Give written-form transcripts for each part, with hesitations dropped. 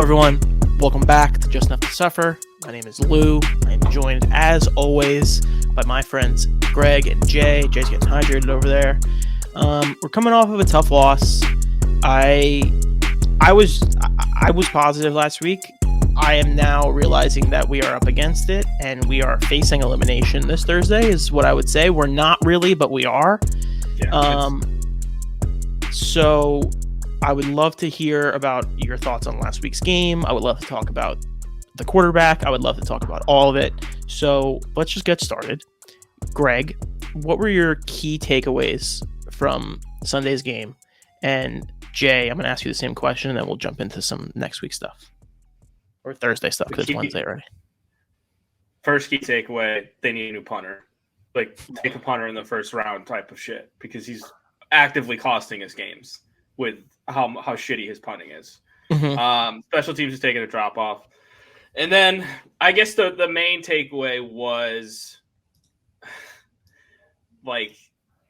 everyone. Welcome back to Just Enough to Suffer. My name is Lou. I am joined, as always, by my friends Greg and Jay. Jay's getting hydrated over there. We're coming off of a tough loss. I was positive last week. I am now realizing that we are up against it, and we are facing elimination this Thursday, is what I would say. We're not really, but we are. So I would love to hear about your thoughts on last week's game. I would love to talk about the quarterback. I would love to talk about all of it. So let's just get started. Greg, what were your key takeaways from Sunday's game? And Jay, I'm going to ask you the same question, and then we'll jump into some next week stuff. Or Thursday stuff, because it's Wednesday already. First key takeaway, they need a new punter. Like, take a punter in the first round type of shit, because he's actively costing us games with how shitty his punting is. Mm-hmm. Special teams is taking a drop off. And then I guess the main takeaway was, like,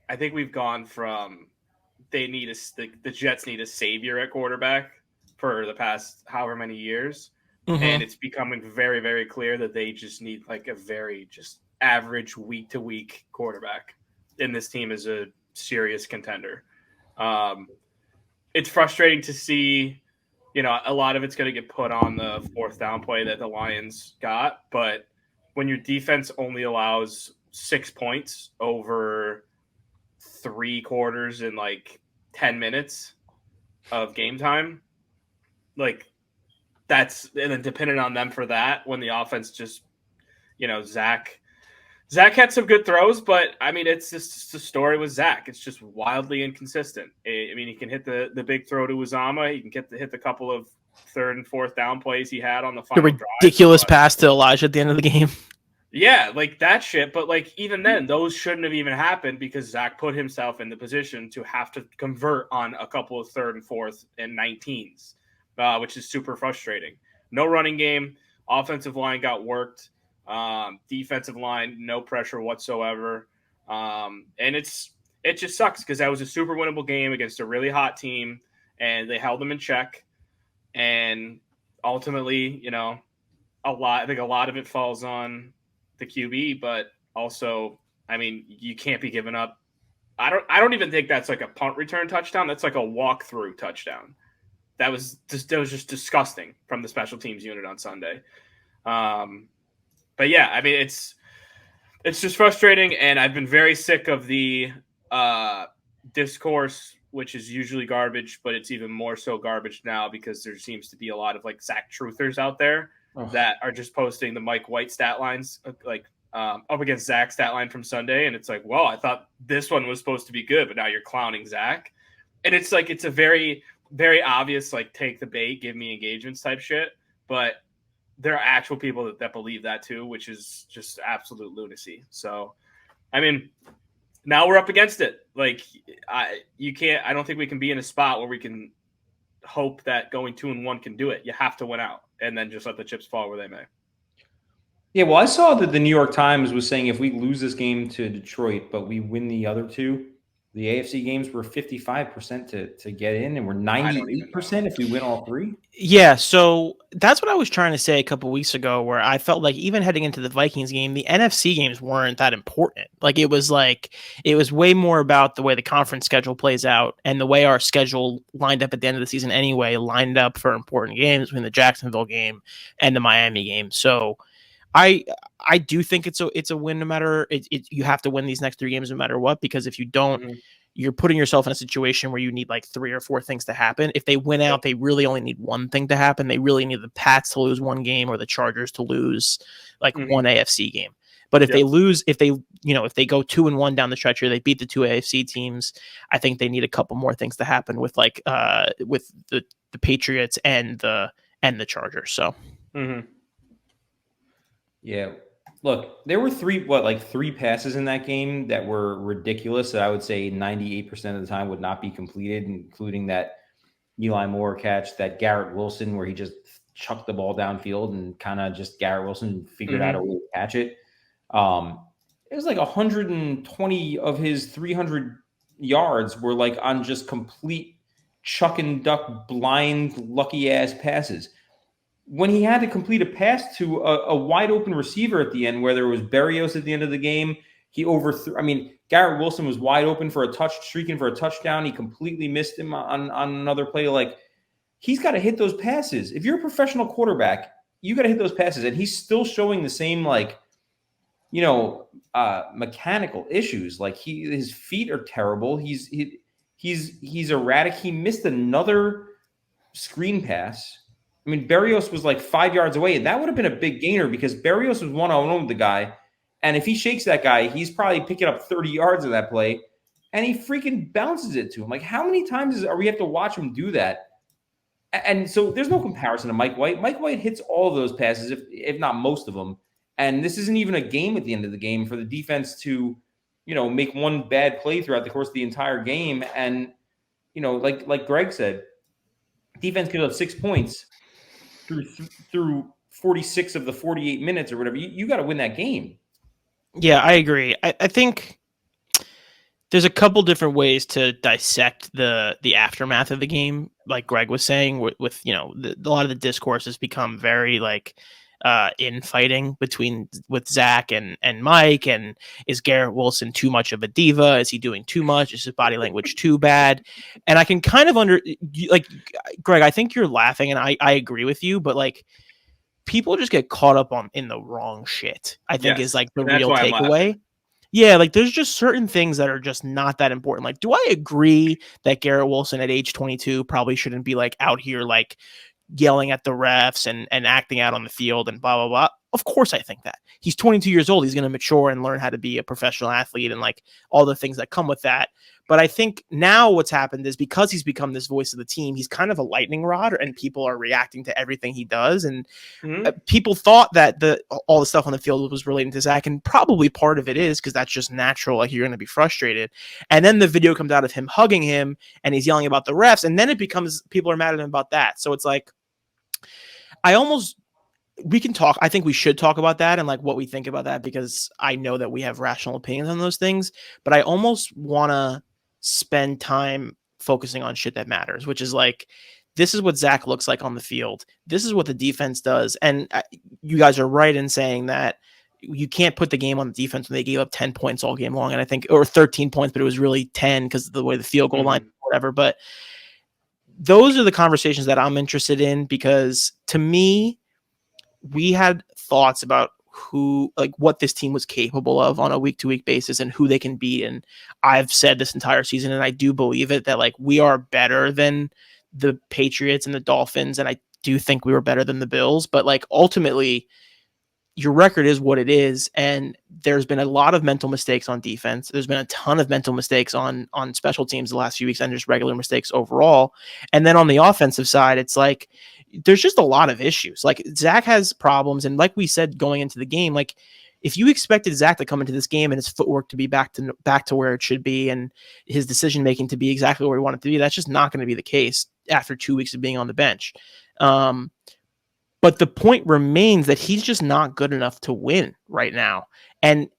I think we've gone from the Jets need a savior at quarterback for the past however many years. Mm-hmm. And it's becoming very, very clear that they just need like a very just average week to week quarterback. And this team is a serious contender. It's frustrating to see, a lot of it's going to get put on the fourth down play that the Lions got. But when your defense only allows 6 points over 3 quarters in like 10 minutes of game time, like and then dependent on them for that when the offense just, Zach had some good throws, but I mean, it's just the story with Zach. It's just wildly inconsistent. I mean, he can hit the big throw to Uzama. He can hit the couple of third and fourth down plays he had on the final drive. The ridiculous pass to Elijah at the end of the game. Yeah, like that shit. But like even then, those shouldn't have even happened because Zach put himself in the position to have to convert on a couple of third and fourth and 19s, which is super frustrating. No running game. Offensive line got worked. Defensive line, no pressure whatsoever. And it just sucks because that was a super winnable game against a really hot team, and they held them in check. And ultimately, I think a lot of it falls on the QB, but also, I mean, you can't be giving up. I don't even think that's like a punt return touchdown. That's like a walk-through touchdown. That was just disgusting from the special teams unit on Sunday. But yeah, I mean, it's just frustrating, and I've been very sick of the discourse, which is usually garbage, but it's even more so garbage now because there seems to be a lot of like Zach truthers out there that are just posting the Mike White stat lines, like up against Zach's stat line from Sunday, and it's like, well, I thought this one was supposed to be good, but now you're clowning Zach, and it's like it's a very, very obvious like take the bait, give me engagements type shit, but there are actual people that believe that too, which is just absolute lunacy. So, I mean, now we're up against it. Like, I don't think we can be in a spot where we can hope that going 2-1 can do it. You have to win out and then just let the chips fall where they may. Yeah, well, I saw that the New York Times was saying if we lose this game to Detroit, but we win the other two, the AFC games were 55% to get in, and we're 98% if we win all 3. Yeah, so that's what I was trying to say a couple weeks ago, where I felt like even heading into the Vikings game, the NFC games weren't that important. Like it was way more about the way the conference schedule plays out and the way our schedule lined up at the end of the season anyway, lined up for important games between the Jacksonville game and the Miami game. So I do think it's a win no matter you have to win these next 3 games no matter what, because if you don't, you're putting yourself in a situation where you need like 3 or 4 things to happen. If they win out, they really only need one thing to happen. They really need the Pats to lose 1 game or the Chargers to lose like 1 AFC game. But if they lose, if they go 2-1 down the stretch here, they beat the 2 AFC teams. I think they need a couple more things to happen with with the Patriots and the Chargers. So. Yeah. Look, there were 3 passes in that game that were ridiculous that I would say 98% of the time would not be completed, including that Eli Moore catch, that Garrett Wilson where he just chucked the ball downfield and kind of just Garrett Wilson figured out a way to catch it. It was like 120 of his 300 yards were like on just complete chuck and duck, blind, lucky ass passes. when he had to complete a pass to a wide open receiver at the end, where there was Berrios at the end of the game, he overthrew. I mean, Garrett Wilson was wide open for streaking for a touchdown. He completely missed him on another play. Like, he's got to hit those passes. If you're a professional quarterback, you got to hit those passes. And he's still showing the same, like, mechanical issues. Like, his feet are terrible. He's erratic. He missed another screen pass. I mean, Berrios was like 5 yards away, and that would have been a big gainer because Berrios was one-on-one with the guy. And if he shakes that guy, he's probably picking up 30 yards of that play, and he freaking bounces it to him. Like, how many times are we have to watch him do that? And so there's no comparison to Mike White. Mike White hits all of those passes, if not most of them. And this isn't even a game at the end of the game for the defense to, make one bad play throughout the course of the entire game. And, like Greg said, defense gives up 6 points through 46 of the 48 minutes or whatever. You got to win that game. Yeah, I agree. I think there's a couple different ways to dissect the aftermath of the game. Like Greg was saying, with a lot of the discourse has become very like infighting with Zach and Mike. And is Garrett Wilson too much of a diva? Is he doing too much? Is his body language too bad? And I can kind of like, Greg, I think you're laughing, and I agree with you, but like, people just get caught up in the wrong shit, I think, is like the real takeaway. Yeah, like there's just certain things that are just not that important. Like, do I agree that Garrett Wilson at age 22 probably shouldn't be like out here like yelling at the refs and acting out on the field and blah, blah, blah? Of course I think that. He's 22 years old. He's going to mature and learn how to be a professional athlete and like all the things that come with that. But I think now what's happened is because he's become this voice of the team, he's kind of a lightning rod, and people are reacting to everything he does. And people thought that all the stuff on the field was relating to Zach, and probably part of it is because that's just natural. Like, you're going to be frustrated. And then the video comes out of him hugging him, and he's yelling about the refs, and then it becomes people are mad at him about that. So it's like, we can talk. I think we should talk about that and like what we think about that, because I know that we have rational opinions on those things, but I almost want to spend time focusing on shit that matters, which is like, this is what Zach looks like on the field. This is what the defense does. And you guys are right in saying that you can't put the game on the defense when they gave up 10 points all game long. And I think, or 13 points, but it was really 10 because of the way the field goal line, whatever. But those are the conversations that I'm interested in, because to me, we had thoughts about what this team was capable of on a week-to-week basis and who they can beat. And I've said this entire season, and I do believe it, that like we are better than the Patriots and the Dolphins. And I do think we were better than the Bills, but like ultimately your record is what it is. And there's been a lot of mental mistakes on defense. There's been a ton of mental mistakes on special teams the last few weeks, and just regular mistakes overall. And then on the offensive side, it's like, there's just a lot of issues. Like, Zach has problems. And like we said, going into the game, like if you expected Zach to come into this game and his footwork to be back to where it should be, and his decision-making to be exactly where we want it to be, that's just not going to be the case after 2 weeks of being on the bench. But the point remains that he's just not good enough to win right now. And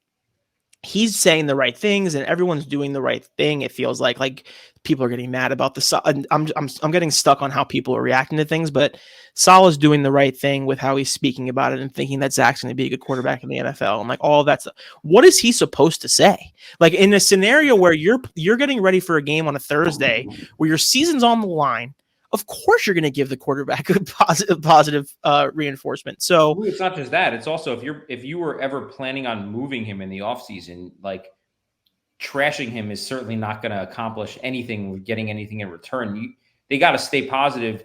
he's saying the right things and everyone's doing the right thing. It feels like people are getting mad about I'm getting stuck on how people are reacting to things, but Salah's doing the right thing with how he's speaking about it and thinking that Zach's going to be a good quarterback in the NFL and like all of that stuff. What is he supposed to say? Like, in a scenario where you're getting ready for a game on a Thursday where your season's on the line, of course you're going to give the quarterback a positive reinforcement. So it's not just that. It's also if you were ever planning on moving him in the offseason, like, trashing him is certainly not going to accomplish anything with getting anything in return. They got to stay positive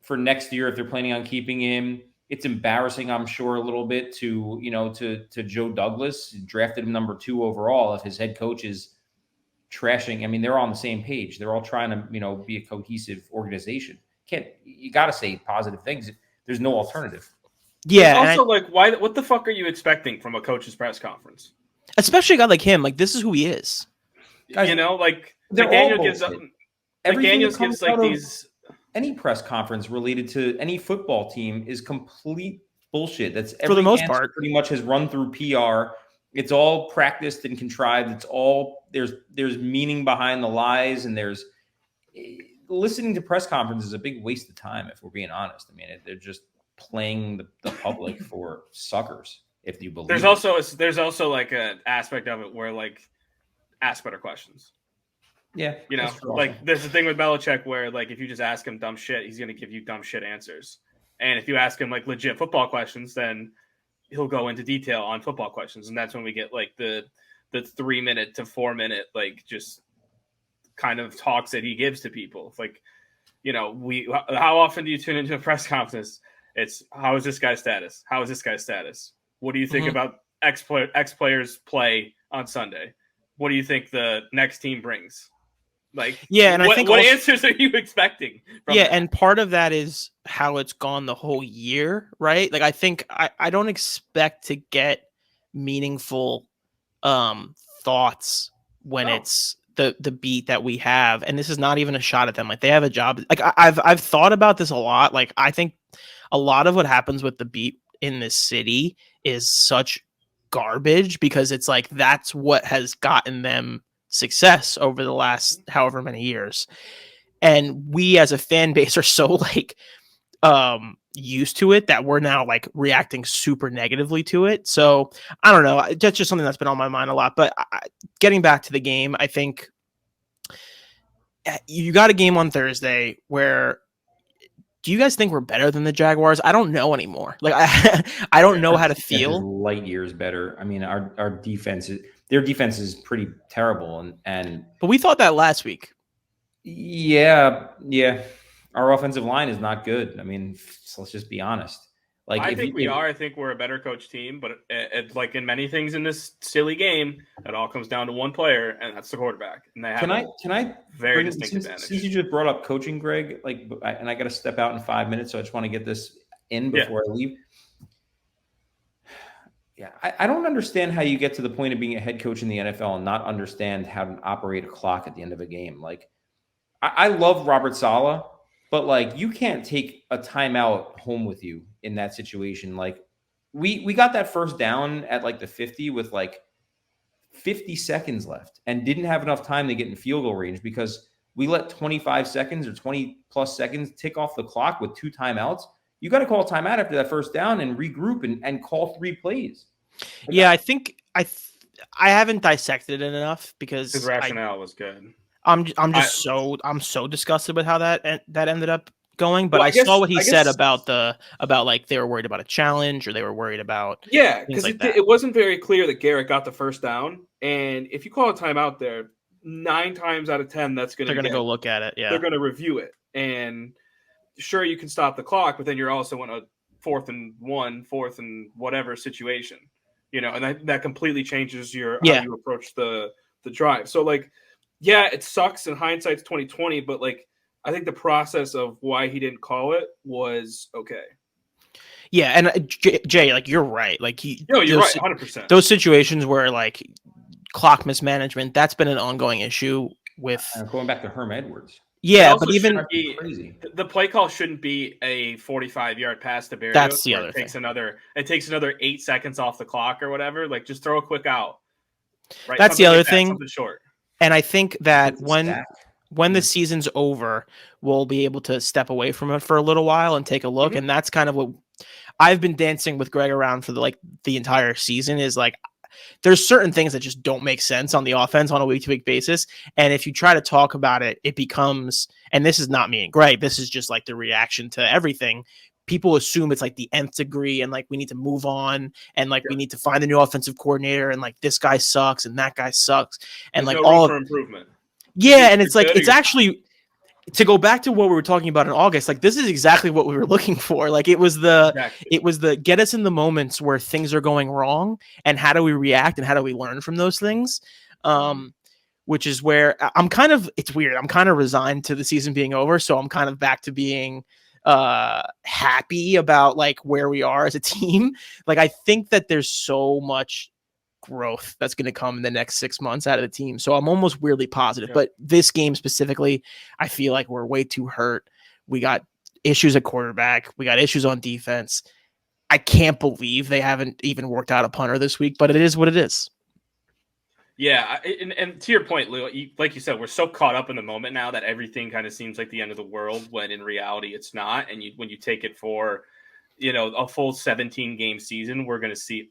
for next year if they're planning on keeping him. It's embarrassing, I'm sure, a little bit to Joe Douglas, drafted him number 2 overall, if his head coach is trashing. I mean, they're all on the same page. They're all trying to, be a cohesive organization. You got to say positive things. There's no alternative. Yeah. It's also what the fuck are you expecting from a coach's press conference? Especially a guy like him. Like, this is who he is. Guys, McDaniel gives up. McDaniel gives like these. Any press conference related to any football team is complete bullshit. That's for the most part pretty much has run through PR. It's all practiced and contrived. It's all there's meaning behind the lies, and there's listening to press conferences is a big waste of time if we're being honest. I mean, they're just playing the public for suckers. If you believe there's also like an aspect of it where like ask better questions. Yeah, you know, like there's the thing with Belichick where like if you just ask him dumb shit, he's gonna give you dumb shit answers. And if you ask him like legit football questions, then he'll go into detail on football questions, and that's when we get like the 3 minute to 4 minute like just kind of talks that he gives to people. Like, you know, how often do you tune into a press conference? It's how is this guy's status? How is this guy's status? What do you think about X players play on Sunday? What do you think the next team brings? Like, yeah, and I think what answers are you expecting? That? And part of that is how it's gone the whole year, right? Like, I think I don't expect to get meaningful thoughts when it's the beat that we have, and this is not even a shot at them. Like, they have a job. Like, I've thought about this a lot. Like, I think a lot of what happens with the beat in this city is such garbage because it's like that's what has gotten them success over the last however many years, and we as a fan base are so like used to it that we're now like reacting super negatively to it. So I don't know, that's just something that's been on my mind a lot. But getting back to the game, I think you got a game on Thursday where, do you guys think we're better than the Jaguars? I don't know anymore. Like I don't know how to feel. Light years better. I mean, our defense is, their defense is pretty terrible, and but we thought that last week. Yeah, our offensive line is not good. I mean, so let's just be honest. Like, I think we're a better coach team, but it's like in many things in this silly game, it all comes down to one player, and that's the quarterback. And they have can I very distinct advantage. Since you just brought up coaching, Greg, and I got to step out in 5 minutes, so I just want to get this in before I leave. Yeah, I don't understand how you get to the point of being a head coach in the NFL and not understand how to operate a clock at the end of a game. Like, I love Robert Saleh, but like, you can't take a timeout home with you in that situation. Like, we got that first down at like the 50 with like 50 seconds left and didn't have enough time to get in field goal range because we let 25 seconds or 20 plus seconds tick off the clock with 2 timeouts. You got to call a timeout after that first down and regroup and call 3 plays. Yeah, I think I haven't dissected it enough because his rationale was good. I'm so disgusted with how that ended up going. But I saw what he said about like they were worried about a challenge or they were worried about because it wasn't very clear that Garrett got the first down, and if you call a timeout there, 9 times out of 10 they're going to go look at it. Yeah, they're going to review it, and sure you can stop the clock, but then you're also in a 4th and 1, 4th and whatever situation, you know, and that completely changes how you approach the drive. So like. Yeah, it sucks in hindsight's 2020, but like I think the process of why he didn't call it was okay. Yeah, and Jay, like you're right. Like you're right, 100%. Those situations where like clock mismanagement, that's been an ongoing issue with going back to Herm Edwards. Yeah, but even crazy. The play call shouldn't be a 45-yard pass to Berrios. That's the other thing. It takes another 8 seconds off the clock or whatever. Like just throw a quick out. Right? That's the other thing. Something short. And I think that when the season's over, we'll be able to step away from it for a little while and take a look. And that's kind of what I've been dancing with Greg around for the entire season is like, there's certain things that just don't make sense on the offense on a week-to-week basis. And if you try to talk about it, it becomes, and this is not me and Greg, this is just like the reaction to everything. People assume it's like the nth degree and like we need to move on and like we need to find a new offensive coordinator and like this guy sucks and that guy sucks and there's like no all room for improvement. Yeah, and it's like it's actually to go back to what we were talking about in August, like this is exactly what we were looking for. Like it was the get us in the moments where things are going wrong and how do we react and how do we learn from those things. Which is where it's weird. I'm kind of resigned to the season being over, so I'm kind of back to being happy about like where we are as a team. Like I think that there's so much growth that's going to come in the next 6 months out of the team. So I'm almost weirdly positive, but this game specifically, I feel like we're way too hurt. We got issues at quarterback. We got issues on defense. I can't believe they haven't even worked out a punter this week, but it is what it is. Yeah, and to your point, Lou, like you said, we're so caught up in the moment now that everything kind of seems like the end of the world when in reality it's not. And when you take it for a full 17 game season, we're going to see,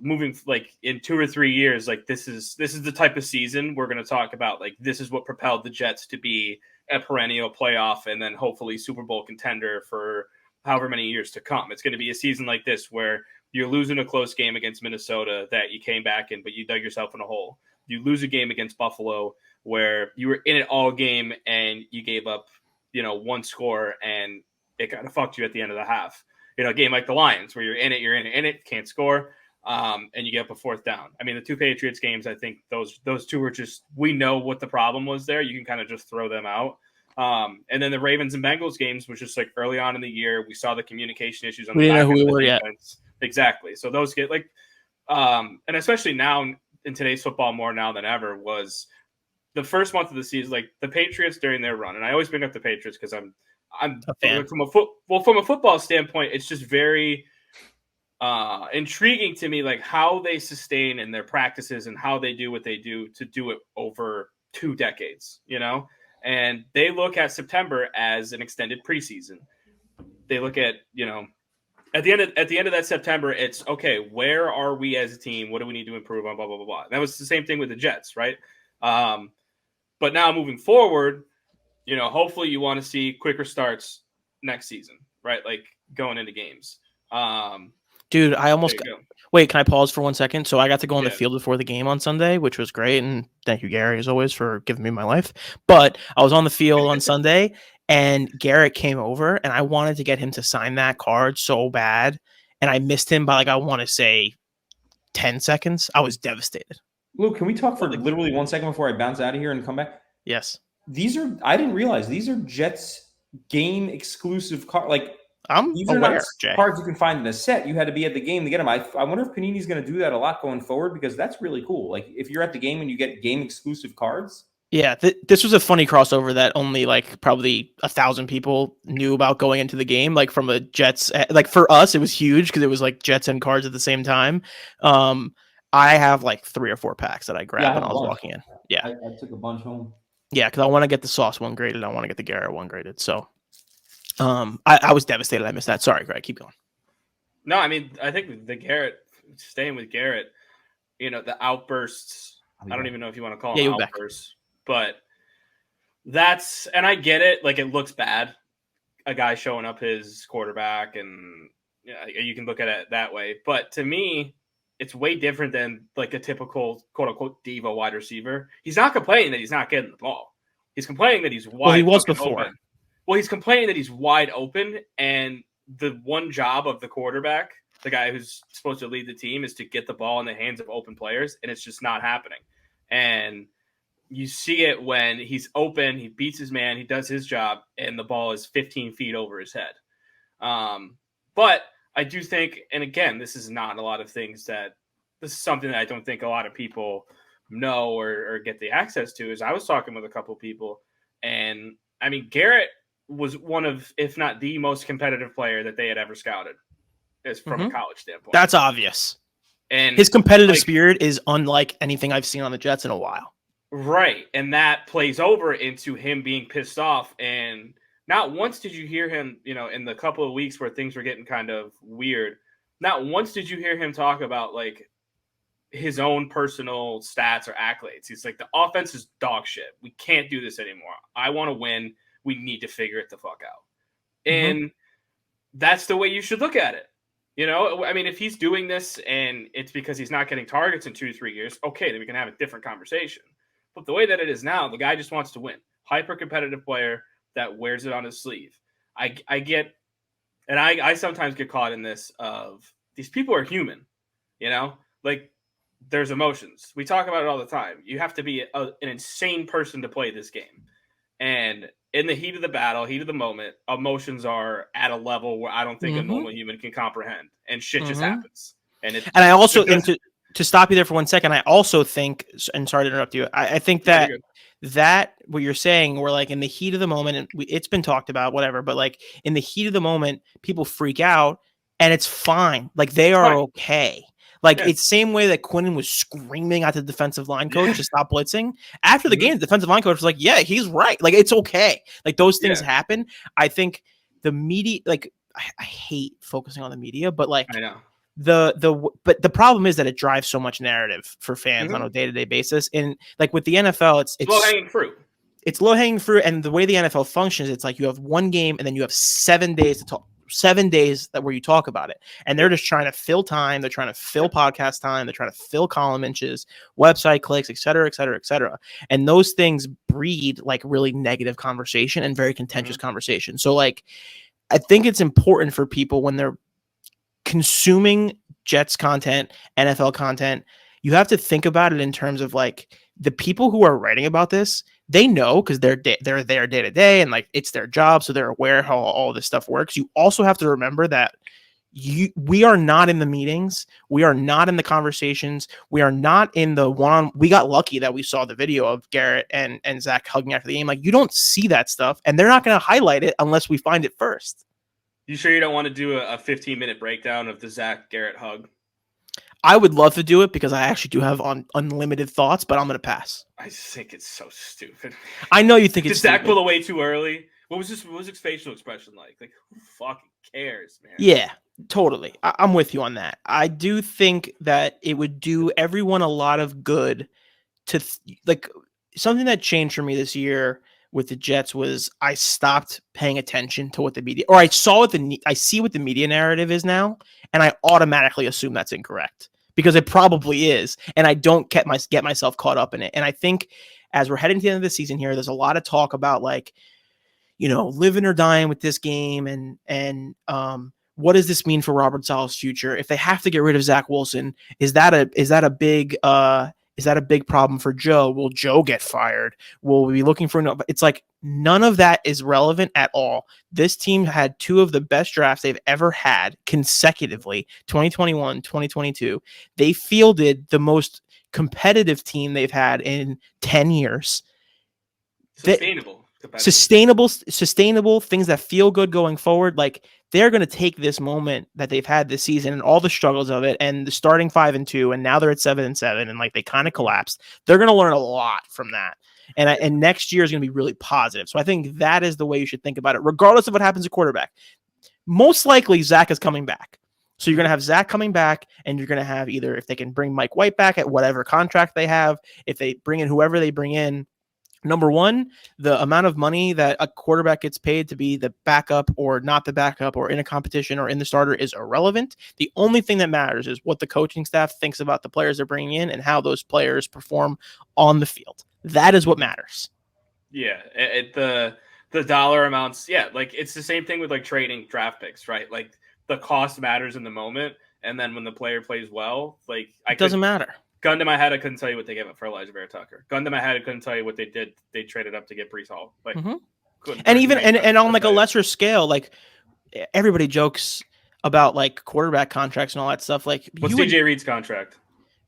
moving like in 2 or 3 years, like this is the type of season we're going to talk about. Like this is what propelled the Jets to be a perennial playoff and then hopefully Super Bowl contender for however many years to come. It's going to be a season like this where you're losing a close game against Minnesota that you came back in, but you dug yourself in a hole. You lose a game against Buffalo where you were in it all game and you gave up, one score and it kind of fucked you at the end of the half. A game like the Lions where you're in it, can't score, and you get up a fourth down. I mean, the two Patriots games, I think those two were just, we know what the problem was there. You can kind of just throw them out. And then the Ravens and Bengals games was just like early on in the year. We saw the communication issues on the back end of the defense. Exactly. So those get like, and especially now in today's football more now than ever, was the first month of the season, like the Patriots during their run. And I always bring up the Patriots because I'm a fan. From a football standpoint, it's just very intriguing to me, like how they sustain in their practices and how they do what they do to do it over 2 decades, and they look at September as an extended preseason. They look at, at the end of that September, it's okay, where are we as a team? What do we need to improve on? Blah, blah, blah, blah. That was the same thing with the Jets, right? But now moving forward, hopefully you want to see quicker starts next season, right? Like going into games. Dude, I almost wait. Can I pause for 1 second? So I got to go on the field before the game on Sunday, which was great, and thank you, Gary, as always, for giving me my life. But I was on the field on Sunday, and Garrett came over, and I wanted to get him to sign that card so bad, and I missed him by like I want to say 10 seconds. I was devastated. Luke, can we talk for literally 1 second before I bounce out of here and come back? Yes. I didn't realize these are Jets game exclusive cards. Like, these are not cards you can find in a set. You had to be at the game to get them. I wonder if Panini's going to do that a lot going forward, because that's really cool. Like if you're at the game and you get game exclusive cards. Yeah, this was a funny crossover that only like probably 1,000 people knew about going into the game. Like from a Jets, like for us, it was huge because it was like Jets and cards at the same time. I have like 3 or 4 packs that I grabbed when I was walking in. Yeah, I took a bunch home. Yeah, because I want to get the Sauce one graded. I want to get the Garrett one graded. So. I was devastated I missed that. Sorry, Greg, keep going. No, I mean, I think the Garrett, staying with Garrett, the outbursts, I don't even know if you want to call them outbursts, but that's, and I get it. Like it looks bad. A guy showing up his quarterback and you can look at it that way. But to me, it's way different than like a typical quote unquote diva wide receiver. He's not complaining that he's not getting the ball. He's complaining that he's wide. Well, he was before. Open. Well, he's complaining that he's wide open, and the one job of the quarterback, the guy who's supposed to lead the team, is to get the ball in the hands of open players, and it's just not happening. And you see it when he's open, he beats his man, he does his job, and the ball is 15 feet over his head. But I do think, and again, this is not a lot of things that – this is something that I don't think a lot of people know or get the access to, is I was talking with a couple of people, and, I mean, Garrett – was one of, if not the most competitive player that they had ever scouted, as from a college standpoint. That's obvious. And his competitive spirit is unlike anything I've seen on the Jets in a while. Right. And that plays over into him being pissed off. And not once did you hear him, in the couple of weeks where things were getting kind of weird, not once did you hear him talk about like his own personal stats or accolades. He's like, the offense is dog shit. We can't do this anymore. I want to win. We need to figure it the fuck out. And that's the way you should look at it. I mean, if he's doing this and it's because he's not getting targets in 2 to 3 years, okay, then we can have a different conversation. But the way that it is now, the guy just wants to win. Hyper competitive player that wears it on his sleeve. I get, and I sometimes get caught in this of these people are human, like there's emotions. We talk about it all the time. You have to be an insane person to play this game. And in the heat of the battle, heat of the moment, emotions are at a level where I don't think a normal human can comprehend, and shit just happens. And I also, to stop you there for 1 second, I also think, and sorry to interrupt you, I think that what you're saying, we're like in the heat of the moment, and it's been talked about, whatever, but like in the heat of the moment, people freak out, and it's fine. Like they are okay. Like it's the same way that Quinnen was screaming at the defensive line coach to stop blitzing. After the game, the defensive line coach was like, yeah, he's right. Like it's okay. Like those things happen. I think the media, like I hate focusing on the media, but like I know. but the problem is that it drives so much narrative for fans on a day-to-day basis. And like with the NFL, it's low-hanging fruit. It's low-hanging fruit. And the way the NFL functions, it's like you have one game and then you have 7 days to talk. 7 days where you talk about it, and they're just trying to fill time. They're trying to fill podcast time. They're trying to fill column inches, website clicks, et cetera, et cetera, et cetera. And those things breed like really negative conversation and very contentious conversation. So like, I think it's important for people when they're consuming Jets content, NFL content, you have to think about it in terms of like the people who are writing about this. They know because they're there day to day, and like it's their job, so they're aware how all this stuff works. You also have to remember that we are not in the meetings, we are not in the conversations, we are not in the one. We got lucky that we saw the video of Garrett and Zach hugging after the game. Like you don't see that stuff, and they're not going to highlight it unless we find it first. You sure you don't want to do a 15-minute breakdown of the Zach Garrett hug? I would love to do it because I actually do have unlimited thoughts, but I'm going to pass. I think it's so stupid. I know you think it's stupid. Did Zach pull away too early? What was his facial expression like? Like, who fucking cares, man? Yeah, totally. I'm with you on that. I do think that it would do everyone a lot of good to like something that changed for me this year with the Jets was I stopped paying attention to what the media, or I see what the media narrative is now, and I automatically assume that's incorrect because it probably is, and I don't get myself caught up in it. And I think as we're heading to the end of the season here, there's a lot of talk about like, living or dying with this game, and what does this mean for Robert Saleh's future? If they have to get rid of Zach Wilson, is that a big problem for Joe? Will Joe get fired? Will we be looking for it's like none of that is relevant at all. This team had 2 of the best drafts they've ever had consecutively, 2021, 2022. They fielded the most competitive team they've had in 10 years. Sustainable things that feel good going forward. Like they're going to take this moment that they've had this season and all the struggles of it and the starting 5-2, and now they're at 7-7 and like they kind of collapsed. They're going to learn a lot from that. And next year is going to be really positive. So I think that is the way you should think about it, regardless of what happens at quarterback. Most likely Zach is coming back. So you're going to have Zach coming back, and you're going to have either, if they can bring Mike White back at whatever contract they have, if they bring in whoever they bring in. Number one, the amount of money that a quarterback gets paid to be the backup or not the backup or in a competition or in the starter is irrelevant. The only thing that matters is what the coaching staff thinks about the players they're bringing in and how those players perform on the field. That is what matters. Yeah, the dollar amounts. Yeah, like it's the same thing with like trading draft picks, right? Like the cost matters in the moment, and then when the player plays well, like it doesn't matter. Gun to my head, I couldn't tell you what they gave up for Elijah Vera Tucker. Gun to my head, I couldn't tell you what they did. They traded up to get Breece Hall. Like, and even and on like a lesser scale, like everybody jokes about like quarterback contracts and all that stuff. Like, what's DJ Reed's contract?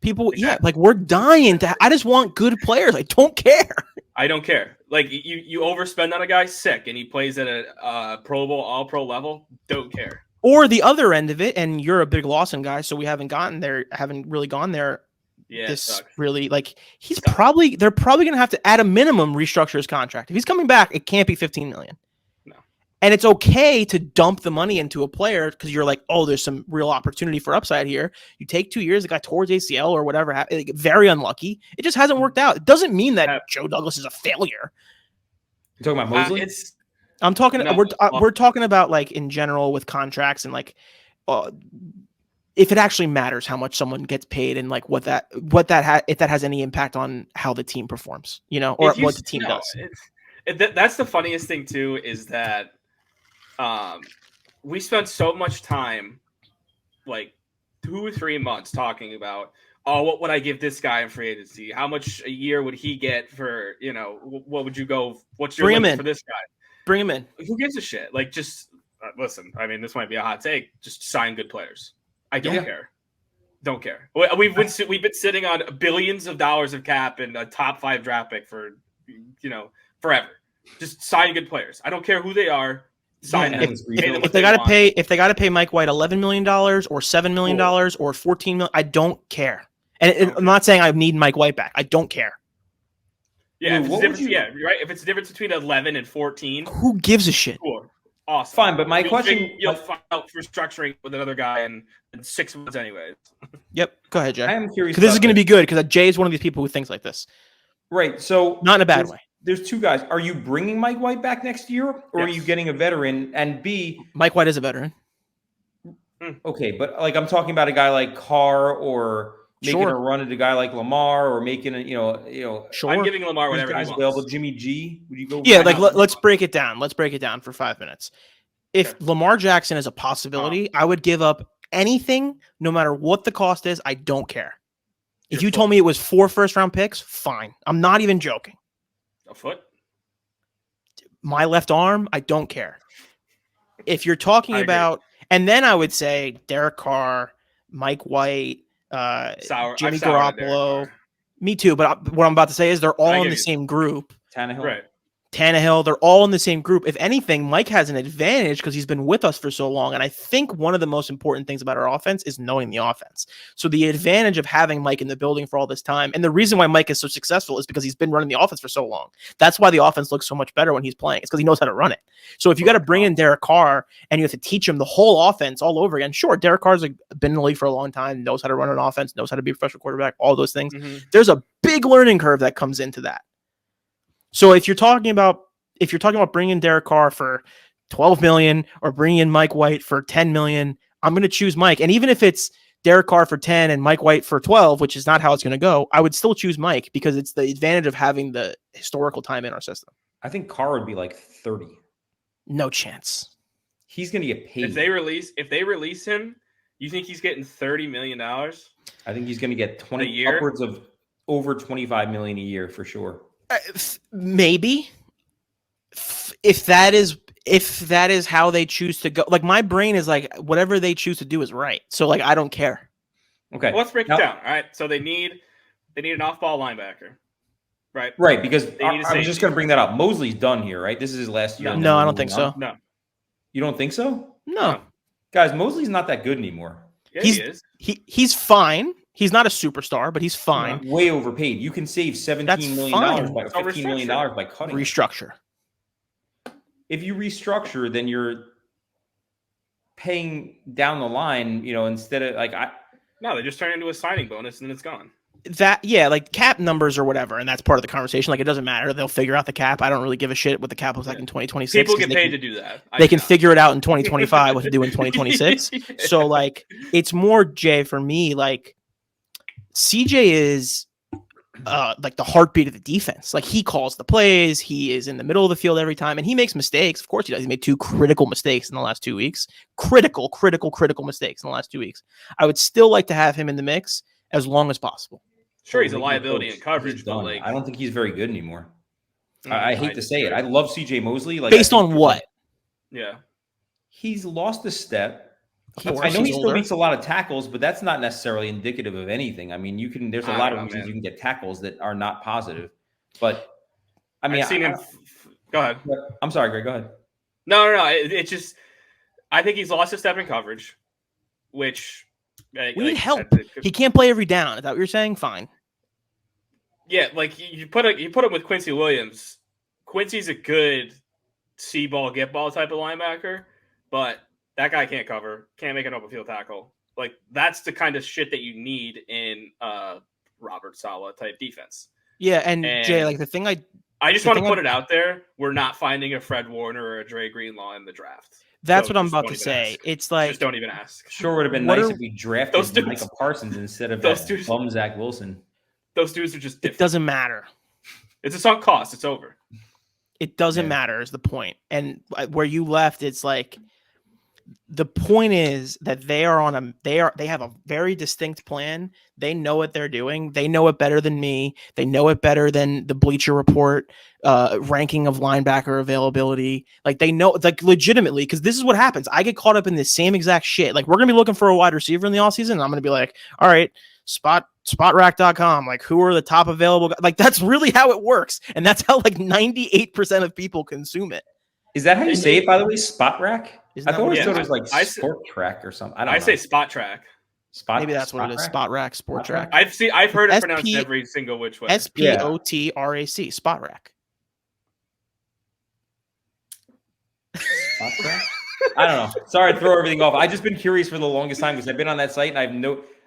People, like we're dying to. I just want good players. I don't care. I don't care. Like you overspend on a guy, sick, and he plays at a Pro Bowl, All Pro level. Don't care. Or the other end of it, and you're a big Lawson guy, so we haven't really gone there. Yeah, this really like they're probably going to have to at a minimum restructure his contract. If he's coming back, it can't be $15 million. No. And it's okay to dump the money into a player because you're like, oh, there's some real opportunity for upside here. You take 2 years, the guy tore his ACL or whatever, very unlucky. It just hasn't worked out. It doesn't mean that Joe Douglas is a failure. You talking about Mosley? I'm talking. We're talking about like in general with contracts and like. If it actually matters how much someone gets paid and like if that has any impact on how the team performs, or what the team does. That's the funniest thing too, is that we spent so much time, like 2 or 3 months talking about, oh, what would I give this guy in free agency? How much a year would he get for, what would you go? What's your limit for this guy? Bring him in. Who gives a shit? Like, just listen, I mean, this might be a hot take. Just sign good players. I don't care. Don't care. We've been sitting on billions of dollars of cap and a top 5 draft pick for, forever. Just sign good players. I don't care who they are. Sign them. If they got to pay Mike White $11 million or $7 million or $14 million, I don't care. And I'm not saying I need Mike White back. I don't care. Yeah, right. If it's the difference between 11 and 14, who gives a shit? Sure. awesome. Fine, but my question... You'll file for structuring with another guy in 6 months anyways. Yep. Go ahead, Jay. I am curious. Because this is going to be good because Jay is one of these people who thinks like this. Right. So not in a bad way. There's two guys. Are you bringing Mike White back next year, or are you getting a veteran? And B, Mike White is a veteran. Okay, but like I'm talking about a guy like Carr, or making a run at a guy like Lamar, or making a Sure. I'm giving Lamar whatever he wants. Available. Jimmy G, would you go? Yeah, like let's break it down. Let's break it down for 5 minutes. If Lamar Jackson is a possibility, I would give up anything, no matter what the cost is. I don't care. If you told me it was 4 first-round picks, fine. I'm not even joking. A foot? My left arm, I don't care. If you're talking about, and then I would say Derek Carr, Mike White, Jimmy Garoppolo. Me too, but what I'm about to say is they're all in the same group. Tannehill. Right. Tannehill, they're all in the same group. If anything, Mike has an advantage because he's been with us for so long. And I think one of the most important things about our offense is knowing the offense. So the advantage of having Mike in the building for all this time, and the reason why Mike is so successful is because he's been running the offense for so long. That's why the offense looks so much better when he's playing. It's because he knows how to run it. So if you got to bring in Derek Carr and you have to teach him the whole offense all over again, sure, Derek Carr's been in the league for a long time, knows how to run an offense, knows how to be a professional quarterback, all those things. There's a big learning curve that comes into that. So if you're talking about bringing Derek Carr for $12 million or bringing in Mike White for $10 million, I'm going to choose Mike. And even if it's Derek Carr for 10 and Mike White for 12, which is not how it's going to go, I would still choose Mike because it's the advantage of having the historical time in our system. I think Carr would be like 30. No chance. He's going to get paid. If they release him, you think he's getting $30 million? I think he's going to get upwards of over $25 million a year for sure. Maybe. If that is how they choose to go, like my brain is like whatever they choose to do is right. So like I don't care. Okay, well, let's break it down. All right, so they need an off-ball linebacker, right? Right, because I was just going to bring that up. Mosley's done here, right? This is his last year. No, I don't think so. No, you don't think so? No, guys, Mosley's not that good anymore. Yeah, he is. He's fine. He's not a superstar, but he's fine. Way overpaid. You can save $17 million by $15 million by cutting. Restructure. If you restructure, then you're paying down the line, instead of No, they just turn it into a signing bonus and then it's gone. Like cap numbers or whatever, and that's part of the conversation. Like it doesn't matter. They'll figure out the cap. I don't really give a shit what the cap looks like in 2026. People get paid to do that. They can figure it out in 2025 what to do in 2026. So like it's more, Jay, for me, like CJ is like the heartbeat of the defense. Like he calls the plays. He is in the middle of the field every time, and he makes mistakes. Of course he does. He made 2 critical mistakes in the last 2 weeks. Critical mistakes in the last 2 weeks. I would still like to have him in the mix as long as possible. Sure, he's a liability in coverage, but like I don't think he's very good anymore. I hate to say it. I love CJ Mosley. Like based on what? Yeah, he's lost a step. I know he still makes a lot of tackles, but that's not necessarily indicative of anything. I mean, there's a lot of reasons you can get tackles that are not positive. But I mean, I've seen him. Go ahead. I'm sorry, Greg. Go ahead. No. It just, I think he's lost a step in coverage, which we need help. He can't play every down. Is that what you're saying? Fine. Yeah, like you put him with Quincy Williams. Quincy's a good see ball, get ball type of linebacker, but that guy can't cover, can't make an open field tackle. Like that's the kind of shit that you need in Robert Saleh type defense. Yeah, and Jay, like the thing I just want to put it out there: we're not finding a Fred Warner or a Dre Greenlaw in the draft. That's what I'm about to say. Ask. It's like just don't even ask. Sure, would have been nice if we drafted Micah Parsons instead of that bum Zach Wilson. Those dudes are just different. It doesn't matter. It's a sunk cost. It's over. It doesn't matter is the point. And where you left, it's like the point is that they have a very distinct plan. They know what they're doing. They know it better than me. They know it better than the Bleacher Report ranking of linebacker availability. Like they know, like legitimately, because this is what happens. I get caught up in the same exact shit. Like we're gonna be looking for a wide receiver in the offseason, and I'm gonna be like, all right, spotrack.com, like who are the top available guys? Like that's really how it works, and that's how like 98% of people consume it. Is that how you say it, by the way? Spot rack? I thought it was like Sport Track or something. I say Spot Track. Maybe that's what it is. Spot Rack, Sport Track. I've heard it pronounced every single which way. SPOTRAC, Spot Rack. Spot track? I don't know. Sorry to throw everything off. I've just been curious for the longest time because I've been on that site and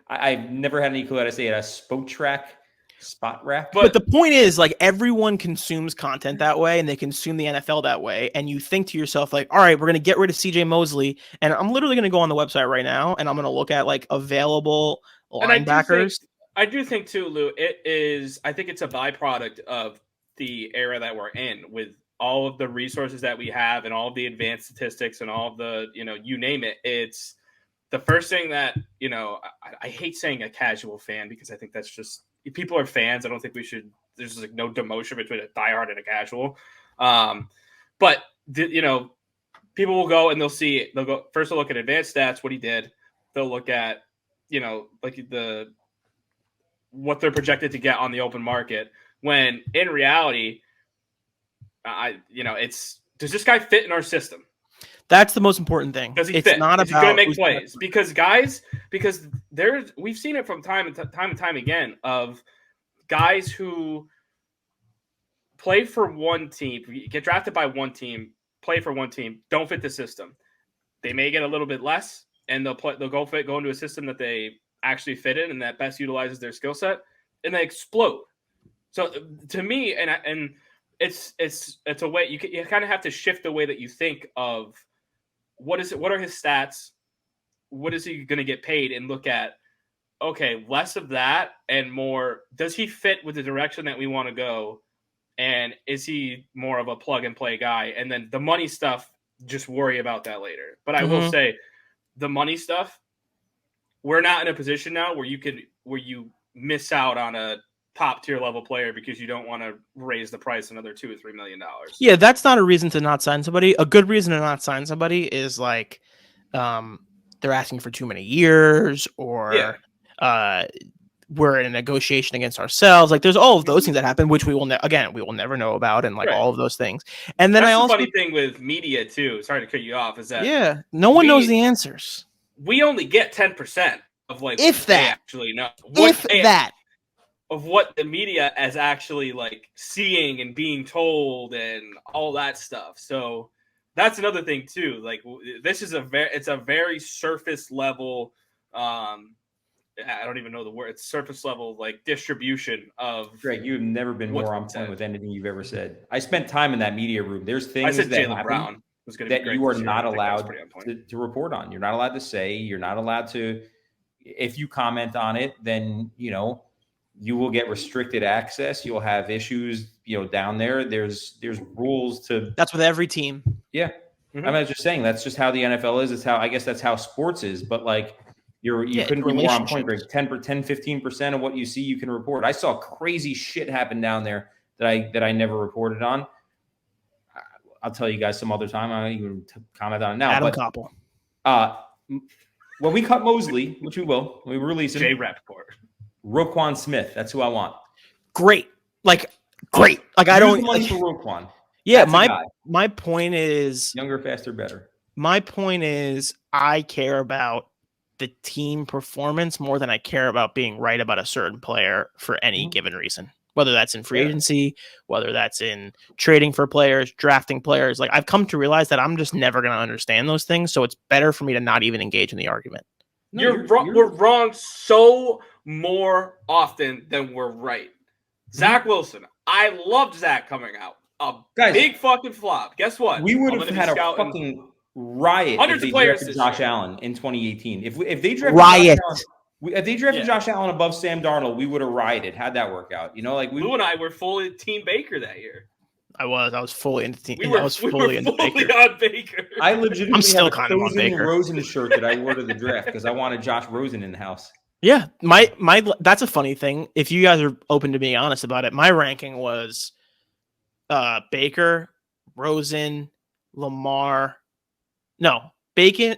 I've never had any clue how to say it. A spoke track, spot rack. But the point is, like, everyone consumes content that way, and they consume the NFL that way. And you think to yourself, like, all right, we're going to get rid of CJ Mosley. And I'm literally going to go on the website right now, and I'm going to look at, like, available linebackers. I do think too, Lou, I think it's a byproduct of the era that we're in with all of the resources that we have and all of the advanced statistics and all of the, you name it. It's the first thing that, I hate saying a casual fan because I think that's just, people are fans. I don't think there's like no demotion between a diehard and a casual. But people will go and they'll go, first they'll look at advanced stats, what he did. They'll look at, what they're projected to get on the open market, when in reality, does this guy fit in our system? That's the most important thing. Does he fit? Not is he going to make plays? Because we've seen it from time and time again of guys who play for one team, get drafted by one team, play for one team, don't fit the system. They may get a little bit less, and they'll go into a system that they actually fit in and that best utilizes their skill set, and they explode. So to me, and it's a way you kind of have to shift the way that you think of what are his stats, what is he going to get paid, and look at, okay, less of that and more, does he fit with the direction that we want to go, and is he more of a plug and play guy? And then the money stuff, just worry about that later. But I will say, the money stuff, we're not in a position now where you miss out on a top tier level player because you don't want to raise the price another $2 or $3 million. Yeah, that's not a reason to not sign somebody. A good reason to not sign somebody is like they're asking for too many years, or we're in a negotiation against ourselves. Like, there's all of those things that happen, which we will never know about, and like all of those things. And then that's the funny thing with media too. Sorry to cut you off. Is that no one knows the answers. We only get 10% of like if that actually know of what the media is actually like seeing and being told and all that stuff. So that's another thing too. Like, this is it's a very surface level. I don't even know the word. It's surface level like distribution of. Greg, you've never been more on point with anything you've ever said. I spent time in that media room. There's things that Jaylen Brown that you are not allowed to report on. You're not allowed to say. You're not allowed to. If you comment on it, then you will get restricted access. You'll have issues, down there. There's rules to. That's with every team. Yeah, I was just saying that's just how the NFL is. It's how, I guess that's how sports is. But like you couldn't be more on point, Greg. 15% of what you see you can report. I saw crazy shit happen down there that I never reported on. I'll tell you guys some other time. I don't even comment on it now. Adam Koppel. When we cut Mosley, which we will, we release him. Jay Rappaport. Roquan Smith. That's who I want. Great. Like, great. Like, I don't. The money for Roquan. Yeah, my point is younger, faster, better. My point is I care about the team performance more than I care about being right about a certain player for any given reason. Whether that's in free agency, whether that's in trading for players, drafting players. Like, I've come to realize that I'm just never going to understand those things. So it's better for me to not even engage in the argument. No, you're wrong. We're wrong so more often than we're right. Zach Wilson. I loved Zach coming out. Big fucking flop. Guess what? We would have had a fucking riot if they drafted Josh Allen in 2018. If they drafted Josh Allen above Sam Darnold, we would have rioted. How'd that work out? Lou and I were fully Team Baker that year. I was fully into team. I was fully into Baker. On Baker. I legitimately I'm still kind of on Baker. Rosen shirt that I wore to the draft because I wanted Josh Rosen in the house. Yeah, my that's a funny thing. If you guys are open to being honest about it, my ranking was Baker, Rosen, Lamar. No, Baker,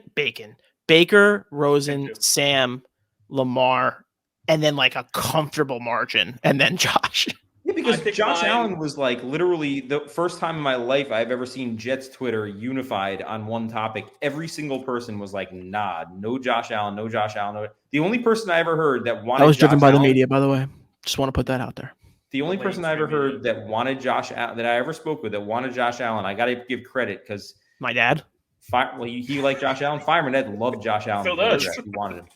Rosen, Sam, Lamar, and then like a comfortable margin, and then Josh. Yeah, because Josh Allen was like literally the first time in my life I've ever seen Jets Twitter unified on one topic. Every single person was like, nah, no Josh Allen, no Josh Allen. No. The only person I ever heard that wanted I was driven by the media, by the way. Just want to put that out there. The only person I ever heard that wanted Josh Allen, that I ever spoke with that wanted Josh Allen, I got to give credit because my dad. He liked Josh Allen. Fireman Ed loved Josh Allen. Still does. He wanted him.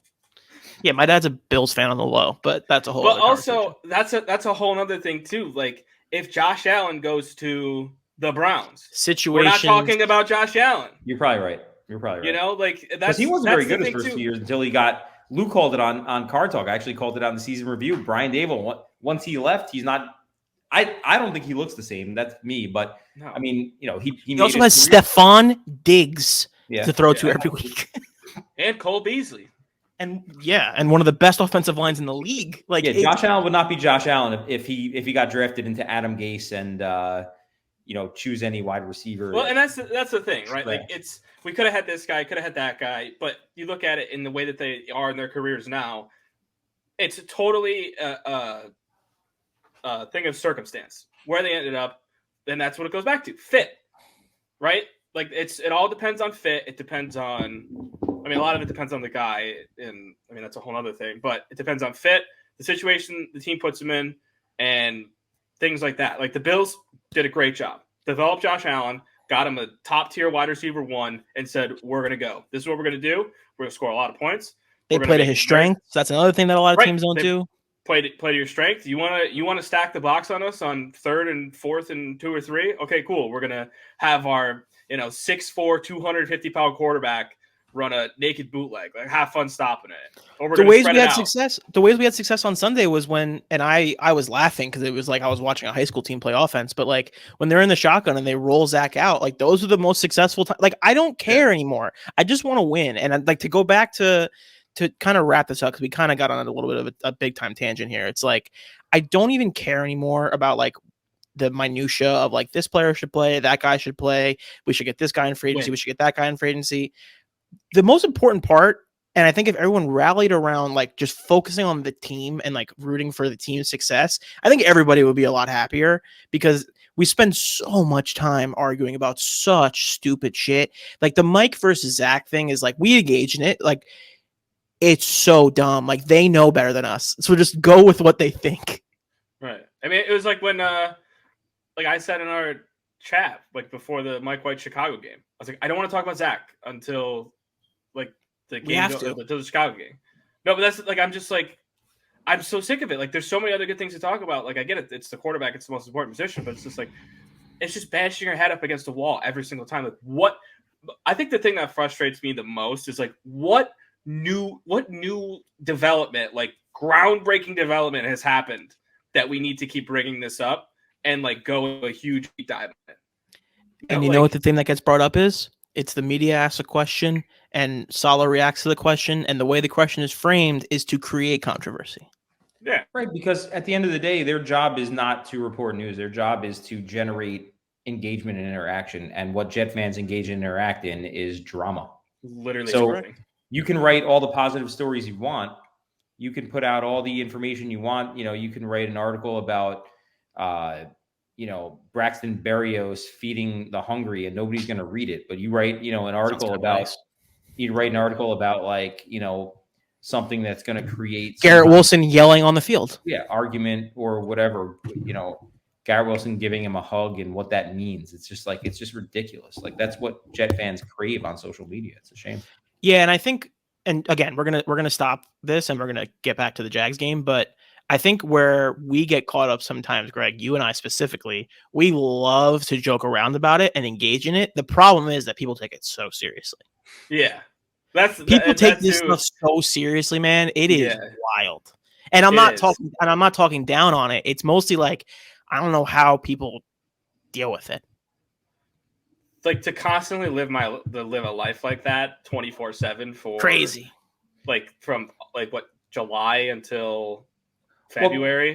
Yeah, my dad's a Bills fan on the low, but that's a whole. But other also, that's a whole other thing too. Like, if Josh Allen goes to the Browns, situation. we're not talking about Josh Allen. You're probably right. You know, like that's because he wasn't very good his first too. 2 years until he got. Lou called it on Card Talk. I actually called it out in the season review. Brian Dable, once he left, he's not. I don't think he looks the same. That's me, but no. I mean, he also has Stephon Diggs to throw to every week, and Cole Beasley, and one of the best offensive lines in the league. Like, Josh Allen would not be Josh Allen if he got drafted into Adam Gase and choose any wide receiver. Well, and that's the thing, right? Like, we could have had this guy, could have had that guy, but you look at it in the way that they are in their careers now, it's totally a thing of circumstance where they ended up. Then that's what it goes back to: fit, right? Like, it all depends on fit. It depends on, a lot of it depends on the guy, and that's a whole other thing. But it depends on fit, the situation the team puts him in, and things like that. Like, the Bills did a great job. Developed Josh Allen, got him a top-tier wide receiver 1, and said, we're going to go. This is what we're going to do. We're going to score a lot of points. They play to his strengths. That's another thing that a lot of teams don't do. Play to your strength. You want to stack the box on us on 3rd and 4th and 2 or 3? Okay, cool. We're going to have our 6'4", 250-pound quarterback run a naked bootleg. Like, have fun stopping it. Or the ways we had success on Sunday was when, and I was laughing because it was like I was watching a high school team play offense, but like when they're in the shotgun and they roll Zach out, like those are the most successful times. Like, I don't care anymore. I just want to win. And I'd like to go back to kind of wrap this up, because we kind of got on a little bit of a big time tangent here. It's like, I don't even care anymore about like the minutia of like, this player should play, that guy should play, we should get this guy in free agency, we should get that guy in free agency. The most important part, and I think if everyone rallied around like just focusing on the team and like rooting for the team's success, I think everybody would be a lot happier, because we spend so much time arguing about such stupid shit. Like the Mike versus Zach thing is like, we engage in it. Like, it's so dumb. Like, they know better than us. So just go with what they think. Right. It was like when, like I said in our chat, like before the Mike White Chicago game, I was like, I don't want to talk about Zach until like the game, until the Chicago game. No, but that's like, I'm just like, I'm so sick of it. Like, there's so many other good things to talk about. Like, I get it. It's the quarterback. It's the most important position, but it's just like, it's just bashing your head up against the wall every single time. Like, I think the thing that frustrates me the most is like, what new development, like groundbreaking development, has happened that we need to keep bringing this up and like go a huge deep dive in it. And you know what the thing that gets brought up is? It's the media asks a question and Saleh reacts to the question, and the way the question is framed is to create controversy. Yeah. Right, because at the end of the day, their job is not to report news. Their job is to generate engagement and interaction. And what Jet fans engage and interact in is drama. Literally. So you can write all the positive stories you want. You can put out all the information you want. You can write an article about, Braxton Berrios feeding the hungry, and nobody's going to read it. But you write, an article about, you'd write an article about like, something that's going to create Garrett Wilson yelling on the field. Yeah. Argument or whatever, Garrett Wilson giving him a hug and what that means. It's just like, it's just ridiculous. Like, that's what Jet fans crave on social media. It's a shame. Yeah. And I think, and again, we're going to stop this and we're going to get back to the Jags game. But I think where we get caught up sometimes, Greg, you and I specifically, we love to joke around about it and engage in it. The problem is that people take it so seriously. Yeah. People take this stuff so seriously, man. It is wild. And I'm not talking down on it. It's mostly like, I don't know how people deal with it. Like, to constantly live a life like that 24/7 for crazy. Like, from like what, July until February.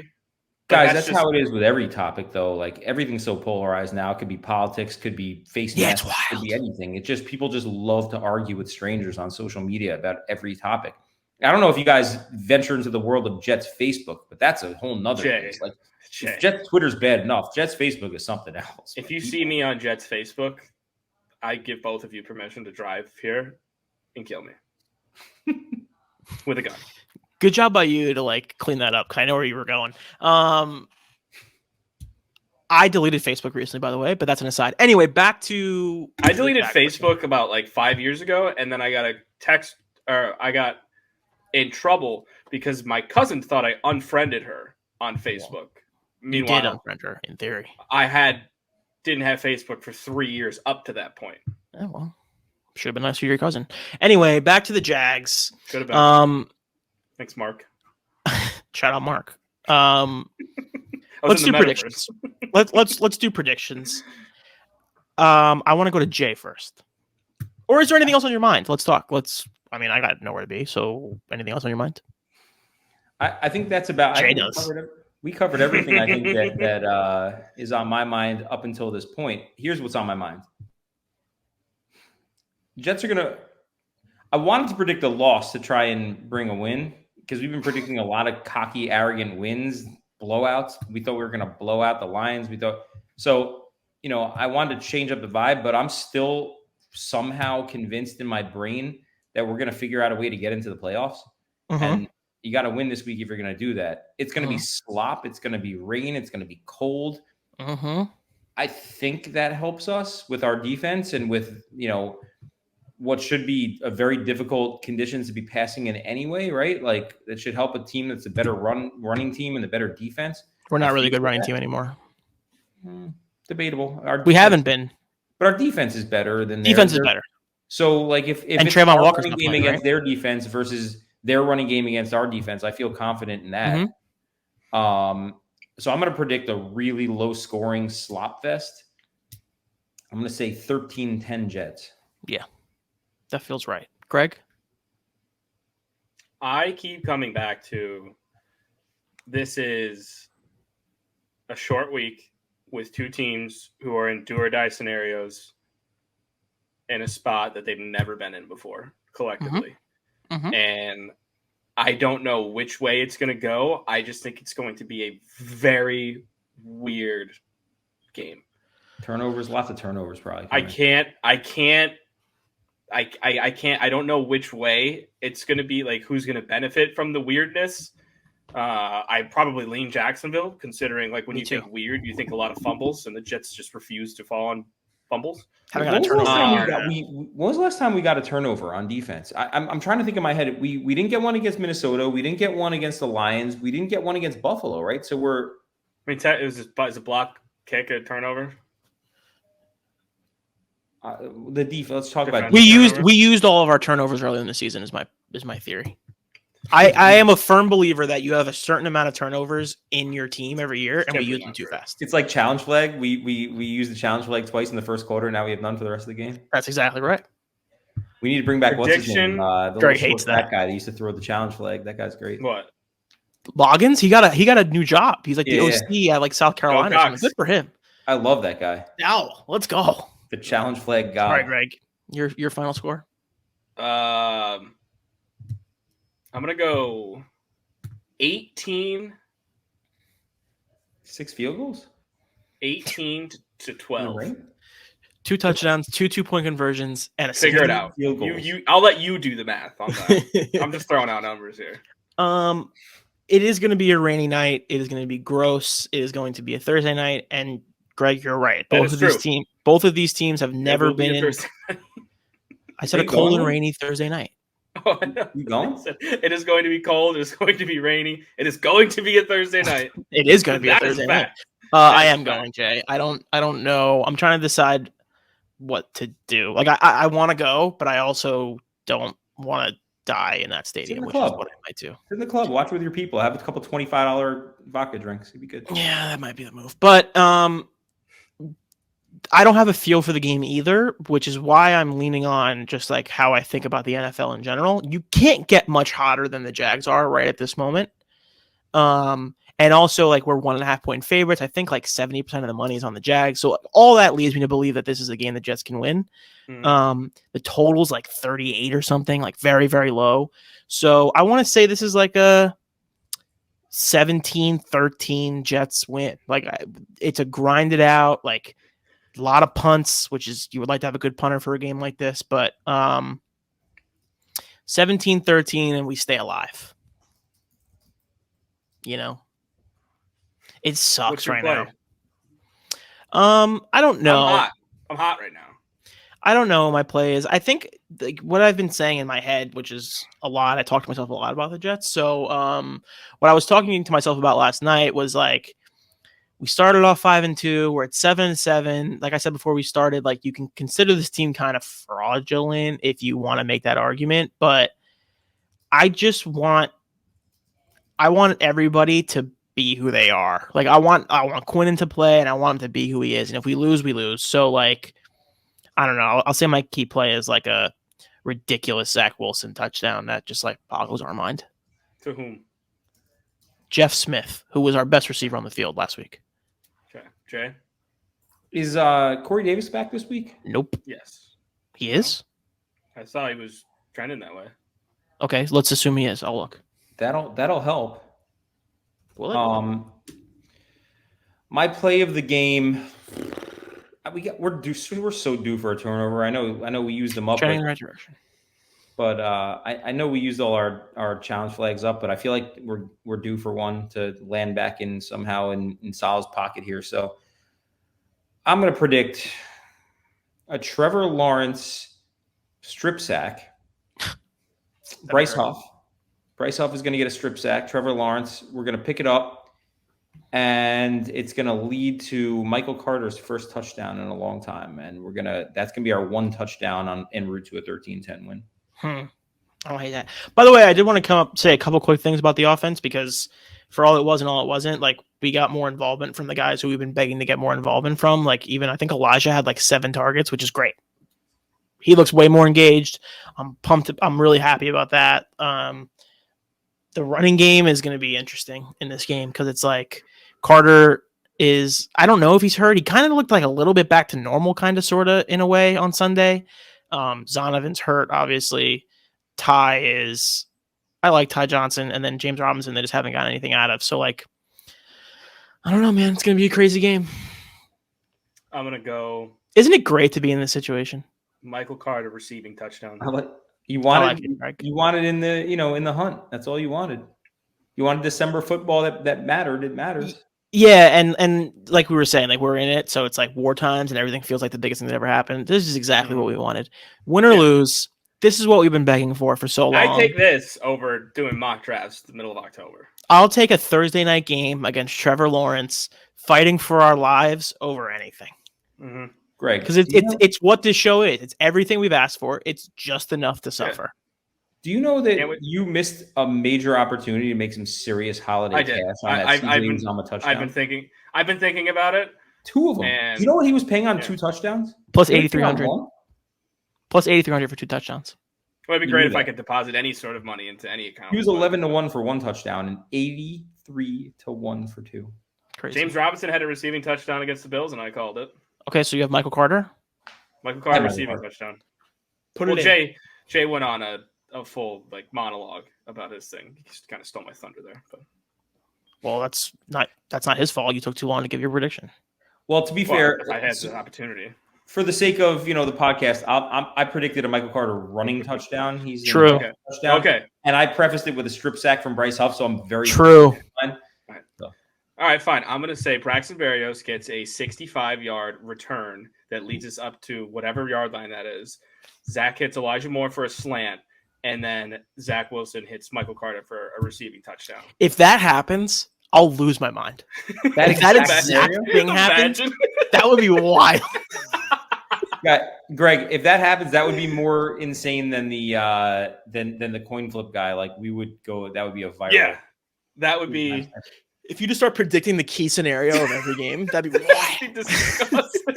Well, guys, that's how it is with every topic, though. Like, everything's so polarized now. It could be politics, could be face masks, could be anything. It's just people just love to argue with strangers on social media about every topic. I don't know if you guys venture into the world of Jets Facebook, but that's a whole nother thing. Like, Jets Twitter's bad enough. Jets Facebook is something else. If you see me on Jets Facebook, I give both of you permission to drive here and kill me with a gun. Good job by you to like clean that up. I know where you were going. I deleted Facebook recently, by the way, but that's an aside. Anyway, back to I deleted Facebook about like 5 years ago, and then I got a text, or I got in trouble because my cousin thought I unfriended her on Facebook. You did Meanwhile, unfriend her in theory. I didn't have Facebook for 3 years up to that point. Oh, well, should have been nice for your cousin. Anyway, back to the Jags. Should have been. Thanks, Mark. Shout out, Mark. Let's do predictions. let's do predictions. I want to go to Jay first. Or is there anything else on your mind? Let's talk. I mean, I got nowhere to be. So, anything else on your mind? I think that's about. Jay does. We covered everything. I think that is on my mind up until this point. Here's what's on my mind. Jets are gonna. I wanted to predict a loss to try and bring a win because we've been predicting a lot of cocky, arrogant wins, blowouts. We thought we were gonna blow out the Lions. We thought so. I wanted to change up the vibe, but I'm still somehow convinced in my brain that we're gonna figure out a way to get into the playoffs. And you got to win this week if you're going to do that. It's going to be slop. It's going to be rain. It's going to be cold. I think that helps us with our defense and with, what should be a very difficult conditions to be passing in anyway, right? Like that should help a team that's a better running team and a better defense. We're not really a good running team anymore. Debatable. We haven't been. But our defense is better than defense is better. So like if and it's Trayvon our Walker's running game against their defense versus their running game against our defense, I feel confident in that. So I'm going to predict a really low-scoring slop fest. I'm going to say 13-10 Jets. Yeah, that feels right. Greg? I keep coming back to this is a short week with two teams who are in do-or-die scenarios in a spot that they've never been in before, collectively. And I don't know which way it's going to go. I just think it's going to be a very weird game. Turnovers, lots of turnovers probably. I don't know which way it's going to be, like who's going to benefit from the weirdness. I probably lean Jacksonville, considering like when think weird, you think a lot of fumbles, and the Jets just refuse to fall on fumbles. When was the last time we got a turnover on defense? I'm trying to think in my head. We didn't get one against Minnesota. We didn't get one against the Lions. We didn't get one against Buffalo, right? So it was a block kick, a turnover. The defense. Let's talk about. We used all of our turnovers early in the season. Is my theory. I am a firm believer that you have a certain amount of turnovers in your team every year, and we use them too fast. It's like challenge flag. We used the challenge flag twice in the first quarter. Now we have none for the rest of the game. That's exactly right. We need to bring back what's his name? Greg hates that guy that used to throw the challenge flag. That guy's great. What? Loggins? He got a new job. He's like the OC at like South Carolina. Good for him. I love that guy. Now let's go. The challenge flag guy. All right, Greg. Your final score? I'm gonna go 18. 6 field goals? 18 to 12. Right? 2 touchdowns, 2 2-point conversions, and a figure it out. I'll let you do the math on that. I'm just throwing out numbers here. It is going to be a rainy night. It is going to be gross. It is going to be a Thursday night. And Greg, you're right. Both of these teams have never been in. I said a cold and rainy Thursday night. Oh, you going? It is going to be cold. It is going to be rainy. It is going to be a Thursday night. It is going to be a Thursday night. I am going, Jay. I don't know. I'm trying to decide what to do. Like I want to go, but I also don't want to die in that stadium, which is what I might do. Sit in the club, watch with your people, have a couple $25 vodka drinks. It'd be good. Yeah, that might be the move. But I don't have a feel for the game either, which is why I'm leaning on just like how I think about the NFL in general. You can't get much hotter than the Jags are right at this moment. And also like we're 1.5 point favorites. I think like 70% of the money is on the Jags. So all that leads me to believe that this is a game the Jets can win. The total's like 38 or something, like very, very low. So I want to say this is like a 17-13 Jets win. Like it's a grinded out, like a lot of punts, which is you would like to have a good punter for a game like this, but 17-13 and we stay alive. You know, it sucks right now. I don't know. I'm hot right now. I don't know what my play is. I think what I've been saying in my head, which is a lot. I talked to myself a lot about the Jets. So, what I was talking to myself about last night was like, we started off 5-2. We're at 7-7. Like I said before we started, like you can consider this team kind of fraudulent if you want to make that argument. But I just want everybody to be who they are. Like I want Quinnen to play, and I want him to be who he is. And if we lose, we lose. So like, I don't know. I'll say my key play is like a ridiculous Zach Wilson touchdown that just like boggles our mind. To whom? Jeff Smith, who was our best receiver on the field last week. Okay, Jay. Is Corey Davis back this week? Nope. Yes. He is? I saw he was trending that way. Okay, let's assume he is. I'll look. That'll help. Will it? My play of the game. We're so due for a turnover. I know we used them up. Trending in the right direction. But I know we used all our challenge flags up, but I feel like we're due for one to land back in somehow in Sal's pocket here. So I'm going to predict a Trevor Lawrence strip sack. Bryce Huff is going to get a strip sack. Trevor Lawrence, we're going to pick it up, and it's going to lead to Michael Carter's first touchdown in a long time, and that's going to be our one touchdown en route to a 13-10 win. I don't hate that. By the way, I did want to say a couple quick things about the offense because for all it was and all it wasn't, like we got more involvement from the guys who we've been begging to get more involvement from. Like even I think Elijah had like 7 targets, which is great. He looks way more engaged. I'm pumped. I'm really happy about that. The running game is going to be interesting in this game because it's like Carter is, I don't know if he's hurt. He kind of looked like a little bit back to normal, kind of, sort of in a way on Sunday. Zonovan's hurt, obviously. I like Ty Johnson, and then James Robinson, they just haven't gotten anything out of. So, like, I don't know, man. It's going to be a crazy game. I'm going to go. Isn't it great to be in this situation? Michael Carter receiving touchdown. You wanted in the hunt. That's all you wanted. You wanted December football that mattered. It matters. Yeah, and like we were saying, like we're in it, so it's like war times and everything feels like the biggest thing that ever happened. This is exactly what we wanted. Win or lose, this is what we've been begging for so long. I take this over doing mock drafts the middle of October. I'll take a Thursday night game against Trevor Lawrence, fighting for our lives over anything. Mm-hmm. Greg, because it's what this show is. It's everything we've asked for. It's just enough to suffer. Do you know that you missed a major opportunity to make some serious holiday cash on that CJ Uzomah touchdown? I've been thinking about it. 2 of them. Do you know what he was paying on 2 touchdowns? Plus 8,300. Plus 8,300 for 2 touchdowns. Well, it'd be great if I could deposit any sort of money into any account. He was 11-1 for 1 touchdown and 83-1 for 2. Crazy. James Robinson had a receiving touchdown against the Bills, and I called it. Okay, so you have Michael Carter. Michael Carter receiving touchdown. Jay went on a full monologue about his thing. He kind of stole my thunder there. But. Well, that's not his fault. You took too long to give your prediction. Well, to be fair, I had the opportunity. For the sake of the podcast, I predicted a Michael Carter running touchdown. He's true. Touchdown. Okay, and I prefaced it with a strip sack from Bryce Huff, so I'm very true. All right, fine. I'm going to say Braxton Berrios gets a 65-yard return that leads us up to whatever yard line that is. Zach hits Elijah Moore for a slant, and then Zach Wilson hits Michael Carter for a receiving touchdown. If that happens, I'll lose my mind. If that exact thing happens, that would be wild. Greg, if that happens, that would be more insane than the coin flip guy. Like we would go, that would be a viral. Yeah, that would be. If you just start predicting the key scenario of every game, that'd be wild. Disgusting.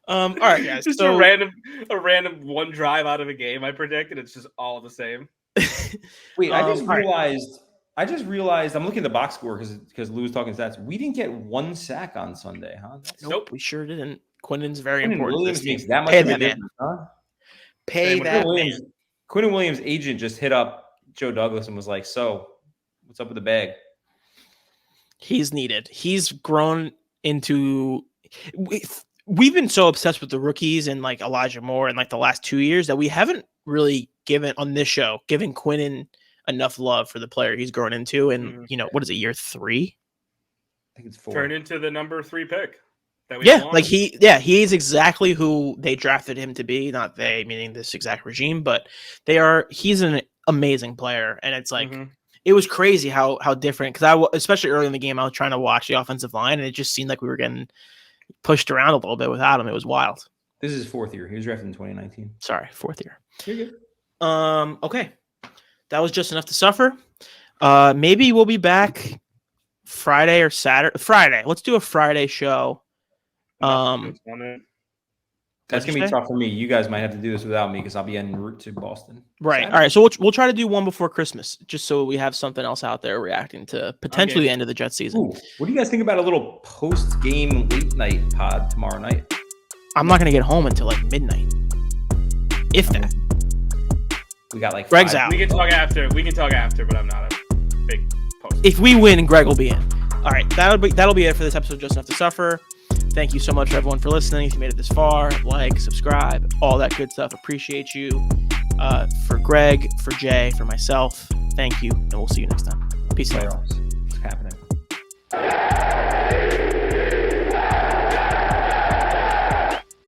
All right, guys. Just a random one drive out of a game I predict, and it's just all the same. Wait, I just realized I'm looking at the box score because Lou was talking stats. We didn't get 1 sack on Sunday, huh? Nope, we sure didn't. Quinnen's very Quinnen important. Williams makes that much Pay of a that difference, man. huh? Pay that man. Quinnen Williams' agent just hit up Joe Douglas and was like, "So, what's up with the bag?" He's needed. He's grown into. We've been so obsessed with the rookies and like Elijah Moore and like the last 2 years that we haven't really given Quinnen enough love for the player he's grown into. And what is it, year 3? think it's 4. Turn into the number 3 pick. He's exactly who they drafted him to be. Not they, meaning this exact regime, but he's an amazing player, and it's like it was crazy how different. Because especially early in the game, I was trying to watch the offensive line, and it just seemed like we were getting pushed around a little bit without him. It was wild. This is his 4th year. He was drafted in 2019. Sorry, 4th year. You're good. Okay, that was just enough to suffer. Maybe we'll be back Friday or Saturday. Friday. Let's do a Friday show. That's gonna be tough for me. You guys might have to do this without me because I'll be en route to Boston. Right. Saturday. All right. So we'll try to do one before Christmas, just so we have something else out there reacting to potentially the end of the Jets season. Ooh, what do you guys think about a little post-game late night pod tomorrow night? I'm not gonna get home until like midnight, if that. We got like Greg's out. We can talk after, but I'm not a big post. If we win, Greg will be in. All right. That'll be it for this episode. Just enough to suffer. Thank you so much, everyone, for listening. If you made it this far, like, subscribe, all that good stuff. Appreciate you. For Greg, for Jay, for myself, thank you, and we'll see you next time. Peace out. It's happening.